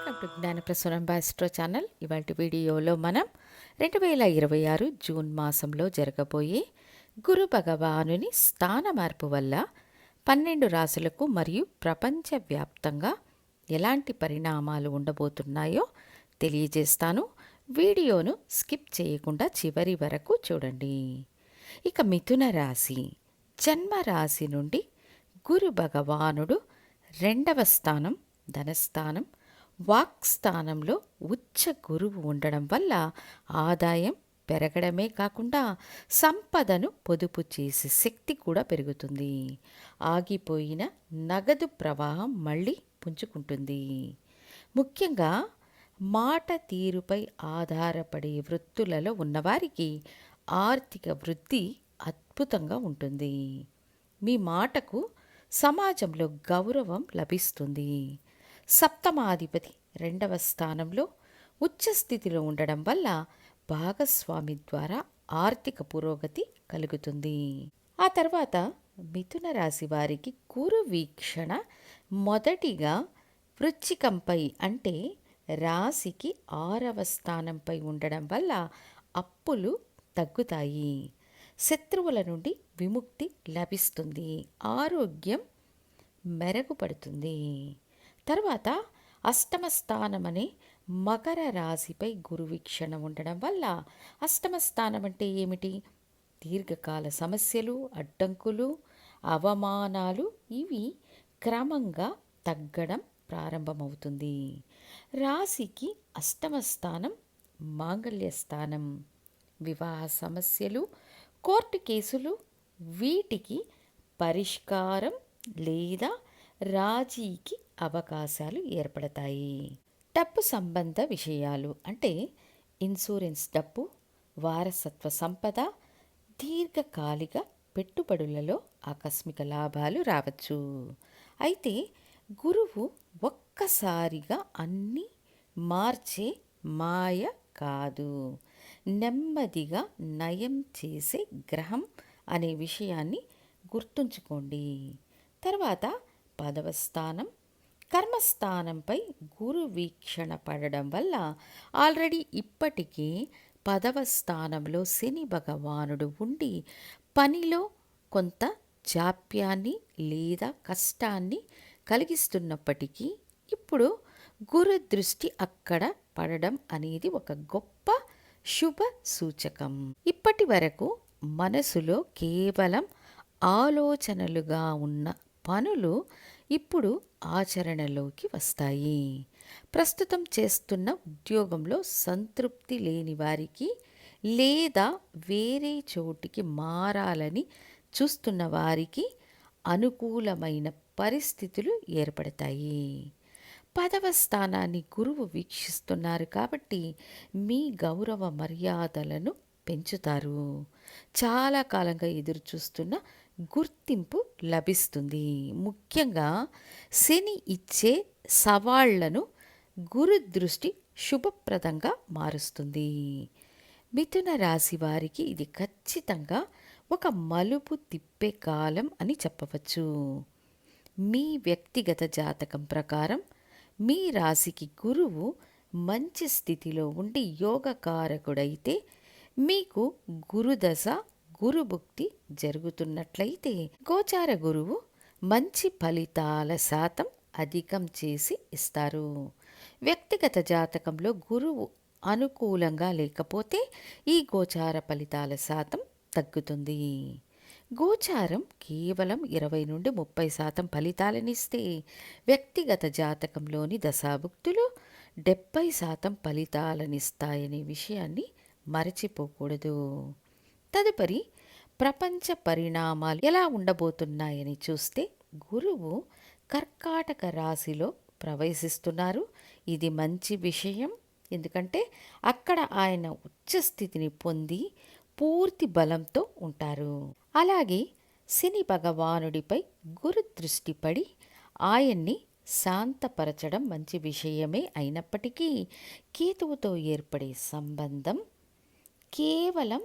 Welcome to Gnanaprasunam బాస్ట్రో channel. ఇవాళ వీడియోలో మనం 2026 జూన్ మాసంలో జరగబోయే గురు భగవానుని స్థాన మార్పు వల్ల 12 రాశులకు మరియు ప్రపంచవ్యాప్తంగా ఎలాంటి పరిణామాలు ఉండబోతున్నాయో తెలియజేస్తాను. వీడియోను స్కిప్ చేయకుండా చివరి వరకు చూడండి. ఇక మిథున రాశి, జన్మ రాశి నుండి గురు భగవానుడు 2వ స్థానం ధనస్థానం వాక్స్థానంలో ఉచ్చ గురువు ఉండడం వల్ల ఆదాయం పెరగడమే కాకుండా సంపదను పొదుపు చేసే శక్తి కూడా పెరుగుతుంది. ఆగిపోయిన నగదు ప్రవాహం మళ్ళీ పుంజుకుంటుంది. ముఖ్యంగా మాట తీరుపై ఆధారపడే వృత్తులలో ఉన్నవారికి ఆర్థిక వృద్ధి అద్భుతంగా ఉంటుంది. మీ మాటకు సమాజంలో గౌరవం లభిస్తుంది. సప్తమాధిపతి 2వ స్థానంలో ఉచ్చస్థితిలో ఉండడం వల్ల భాగస్వామి ద్వారా ఆర్థిక పురోగతి కలుగుతుంది. ఆ తర్వాత మిథున రాశి వారికి గురు వీక్షణ మొదటిగా వృశ్చికంపై అంటే రాశికి 6వ స్థానంపై ఉండడం వల్ల అప్పులు తగ్గుతాయి. శత్రువుల నుండి విముక్తి లభిస్తుంది. ఆరోగ్యం మెరుగుపడుతుంది. తర్వాత 8వ స్థానమనే మకర రాశిపై గురు వీక్షణ ఉండడం వల్ల 8వ స్థానం అంటే ఏమిటి? దీర్ఘకాల సమస్యలు, అడ్డంకులు, అవమానాలు ఇవి క్రమంగా తగ్గడం ప్రారంభమవుతుంది. రాశికి 8వ స్థానం మాంగళ్య స్థానం. వివాహ సమస్యలు, కోర్టు కేసులు వీటికి పరిష్కారం లేదా రాజీకి అవకాశాలు ఏర్పడతాయి. డబ్బు సంబంధ విషయాలు అంటే ఇన్సూరెన్స్ డబ్బు, వారసత్వ సంపద, దీర్ఘకాలిక పెట్టుబడులలో ఆకస్మిక లాభాలు రావచ్చు. అయితే గురువు ఒక్కసారిగా అన్నీ మార్చే మాయ కాదు, నెమ్మదిగా నయం చేసే గ్రహం అనే విషయాన్ని గుర్తుంచుకోండి. తర్వాత 10వ స్థానం కర్మస్థానంపై గురు వీక్షణ పడడం వల్ల ఆల్రెడీ ఇప్పటికే 10వ స్థానంలో శని భగవానుడు ఉండి పనిలో కొంత జాప్యాన్ని లేదా కష్టాన్ని కలిగిస్తున్నప్పటికీ ఇప్పుడు గురు దృష్టి అక్కడ పడడం అనేది ఒక గొప్ప శుభ సూచకం. ఇప్పటి వరకు మనసులో కేవలం ఆలోచనలుగా ఉన్న పనులు ఇప్పుడు ఆచరణలోకి వస్తాయి. ప్రస్తుతం చేస్తున్న ఉద్యోగంలో సంతృప్తి లేని వారికి లేదా వేరే చోటికి మారాలని చూస్తున్న వారికి అనుకూలమైన పరిస్థితులు ఏర్పడతాయి. 10వ స్థానాన్ని గురువు వీక్షిస్తున్నారు కాబట్టి మీ గౌరవ మర్యాదలను పెంచుతారు. చాలా కాలంగా ఎదురు చూస్తున్న గుర్తింపు లభిస్తుంది. ముఖ్యంగా శని ఇచ్చే సవాళ్లను గురు దృష్టి శుభప్రదంగా మారుస్తుంది. మిథున రాశి వారికి ఇది ఖచ్చితంగా ఒక మలుపు తిప్పే కాలం అని చెప్పవచ్చు. మీ వ్యక్తిగత జాతకం ప్రకారం మీ రాశికి గురువు మంచి స్థితిలో ఉండి యోగకారకుడైతే మీకు గురుదశ గురుభుక్తి జరుగుతున్నట్లయితే గోచార గురువు మంచి ఫలితాల శాతం అధికం చేసి ఇస్తారు. వ్యక్తిగత జాతకంలో గురువు అనుకూలంగా లేకపోతే ఈ గోచార ఫలితాల శాతం తగ్గుతుంది. గోచారం కేవలం 20 నుండి 30% ఫలితాలనిస్తే వ్యక్తిగత జాతకంలోని దశాభుక్తులు 70% ఫలితాలనిస్తాయనే విషయాన్ని మరచిపోకూడదు. తదుపరి ప్రపంచ పరిణామాలు ఎలా ఉండబోతున్నాయని చూస్తే గురువు కర్కాటక రాశిలో ప్రవేశిస్తున్నారు. ఇది మంచి విషయం, ఎందుకంటే అక్కడ ఆయన ఉచ్చస్థితిని పొంది పూర్తి బలంతో ఉంటారు. అలాగే శని భగవానుడిపై గురు దృష్టి పడి ఆయన్ని శాంతపరచడం మంచి విషయమే అయినప్పటికీ కేతువుతో ఏర్పడే సంబంధం కేవలం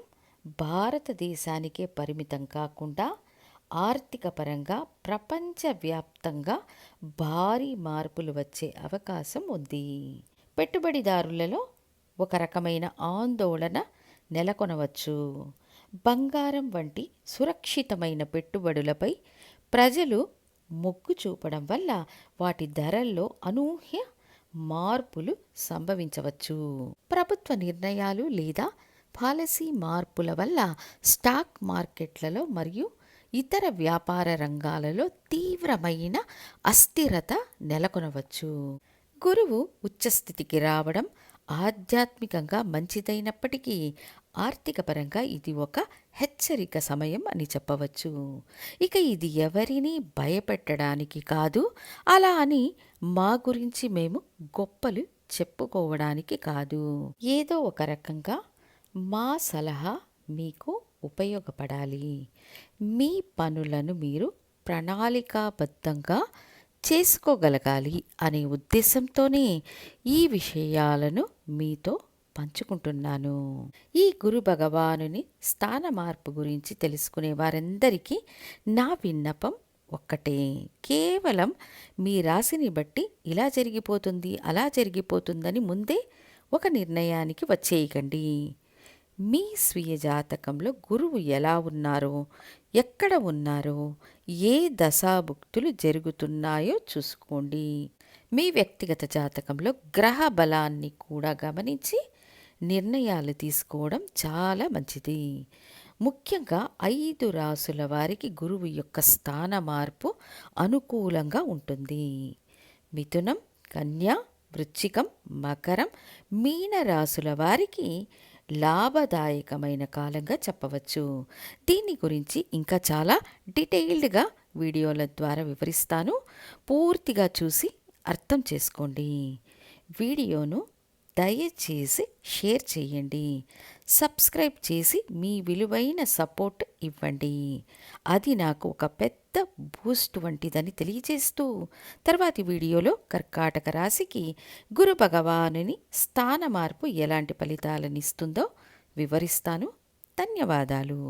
భారతదేశానికే పరిమితం కాకుండా ఆర్థిక పరంగా ప్రపంచవ్యాప్తంగా భారీ మార్పులు వచ్చే అవకాశం ఉంది. పెట్టుబడిదారులలో ఒక రకమైన ఆందోళన నెలకొనవచ్చు. బంగారం వంటి సురక్షితమైన పెట్టుబడులపై ప్రజలు మొగ్గు చూపడం వల్ల వాటి ధరల్లో అనూహ్య మార్పులు సంభవించవచ్చు. ప్రభుత్వ నిర్ణయాలు లేదా పాలసీ మార్పుల వల్ల స్టాక్ మార్కెట్లలో మరియు ఇతర వ్యాపార రంగాలలో తీవ్రమైన అస్థిరత నెలకొనవచ్చు. గురువు ఉచ్చస్థితికి రావడం ఆధ్యాత్మికంగా మంచిదైనప్పటికీ ఆర్థిక పరంగా ఇది ఒక హెచ్చరిక సమయం అని చెప్పవచ్చు. ఇక ఇది ఎవరినీ భయపెట్టడానికి కాదు, అలా అని మా గురించి మేము గొప్పలు చెప్పుకోవడానికి కాదు. ఏదో ఒక రకంగా మా సలహా మీకు ఉపయోగపడాలి. మీ పనులను మీరు ప్రణాళికాబద్ధంగా చేసుకోగలగాలి అనే ఉద్దేశంతోనే ఈ విషయాలను మీతో పంచుకుంటున్నాను. ఈ గురు భగవానుని స్థాన మార్పు గురించి తెలుసుకునే వారందరికీ నా విన్నపం ఒక్కటే. కేవలం మీ రాశిని బట్టి ఇలా జరిగిపోతుంది అలా జరిగిపోతుందని ముందే ఒక నిర్ణయానికి వచ్చేయకండి. మీ స్వీయ జాతకంలో గురువు ఎలా ఉన్నారో, ఎక్కడ ఉన్నారో, ఏ దశాభుక్తులు జరుగుతున్నాయో చూసుకోండి. మీ వ్యక్తిగత జాతకంలో గ్రహ బలాన్ని కూడా గమనించి నిర్ణయాలు తీసుకోవడం చాలా మంచిది. ముఖ్యంగా 5 రాసుల వారికి గురువు యొక్క స్థాన మార్పు అనుకూలంగా ఉంటుంది. మిథునం, కన్య, వృశ్చికం, మకరం, మీన రాసుల వారికి లాభదాయకమైన కాలంగా చెప్పవచ్చు. దీని గురించి ఇంకా చాలా డీటెయిల్డ్గా వీడియోల ద్వారా వివరిస్తాను. పూర్తిగా చూసి అర్థం చేసుకోండి. వీడియోను దయచేసి షేర్ చేయండి. సబ్స్క్రైబ్ చేసి మీ విలువైన సపోర్ట్ ఇవ్వండి. అది నాకు ఒక పెద్ద బూస్ట్ వంటిదని తెలియజేస్తూ తర్వాతి వీడియోలో కర్కాటక రాశికి గురు భగవానుని స్థాన మార్పు ఎలాంటి ఫలితాలనిస్తుందో వివరిస్తాను. ధన్యవాదాలు.